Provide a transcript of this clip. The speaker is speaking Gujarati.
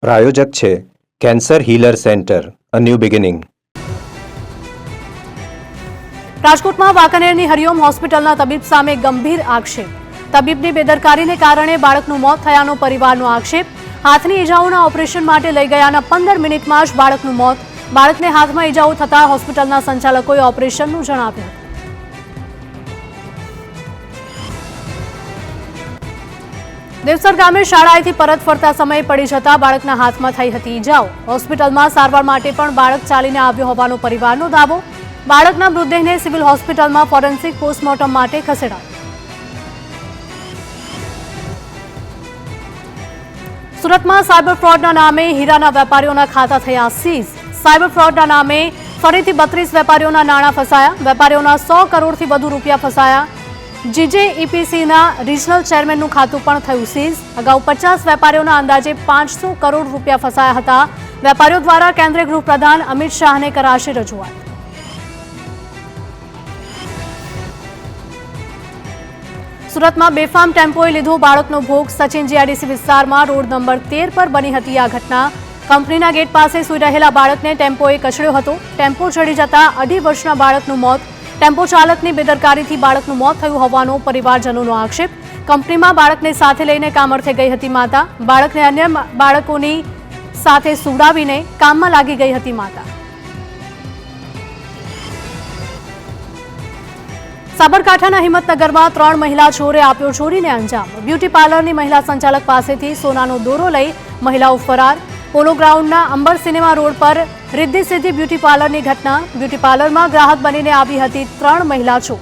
પ્રાયોજક છે cancer healer centre, a new beginning. રાજકોટમાં વાંકાનેરની હરિઓમ હોસ્પિટલના તબીબ સામે ગંભીર આક્ષેપ. તબીબની બેદરકારીને કારણે બાળકનું મોત થયાનો પરિવારનો આક્ષેપ. હાથની ઈજાઓના ઓપરેશન માટે લઈ ગયાના 15 મિનિટમાં જ બાળકનું મોત. બાળકને હાથમાં ઈજાઓ થતા હોસ્પિટલના સંચાલકોએ ઓપરેશનનું જણાવ્યું. દેવસર ગામે શાળાએથી પરત ફરતા સમયે પડી જતા બાળકના હાથમાં થઈ હતી ઈજાઓ. હોસ્પિટલમાં સારવાર માટે પણ બાળક ચાલીને આવ્યો હોવાનો પરિવારનો દાવો. બાળકના મૃતદેહને સિવિલ હોસ્પિટલમાં ફોરેન્સિક પોસ્ટમોર્ટમ માટે ખસેડાયો. સુરતમાં સાયબર ફ્રોડના નામે હીરાના વેપારીઓના ખાતા થયા સીઝ. સાયબર ફ્રોડના નામે ફરીથી 32 વેપારીઓના નાણાં ફસાયા. વેપારીઓના 100 કરોડથી વધુ રૂપિયા ફસાયા. જીજેઈપીસીના રિજનલ ચેરમેનનું ખાતું પણ થયું સીઝ. અગાઉ 50 વેપારીઓના અંદાજે 500 કરોડ રૂપિયા ફસાયા હતા. વેપારીઓ દ્વારા કેન્દ્રીય ગૃહપ્રધાન અમિત શાહને કરાશે રજૂઆત. સુરતમાં બેફામ ટેમ્પોએ લીધો બાળકનો ભોગ. સચિન જીઆઈડીસી વિસ્તારમાં રોડ નંબર 13 પર બની હતી આ ઘટના. કંપનીના ગેટ પાસે સૂઈ રહેલા બાળકને ટેમ્પોએ કચડ્યો હતો. ટેમ્પો ચડી જતા 2.5 વર્ષના બાળકનું મોત. ટેમ્પો ચાલકની બેદરકારીથી બાળકનું મોત થયું હોવાનો પરિવારજનોનો આક્ષેપ. કંપનીમાં બાળકને સાથે લઈને કામ અર્થે ગઈ હતી માતા. બાળકને અન્ય બાળકોની સાથે સુવડાવીને કામમાં લાગી ગઈ હતી માતા. સાબરકાંઠાના હિંમતનગરમાં 3 મહિલા ચોરે આપ્યો ચોરીને અંજામ. બ્યુટી પાર્લરની મહિલા સંચાલક પાસેથી સોનાનો દોરો લઈ મહિલાઓ ફરાર. પોલો ગ્રાઉન્ડના અંબર સિનેમા રોડ પર રિદ્ધિ સિદ્ધિ બ્યુટી પાર્લરની ઘટના. બ્યુટી પાર્લરમાં ગ્રાહક બનીને આવી હતી 3 મહિલા ચોર.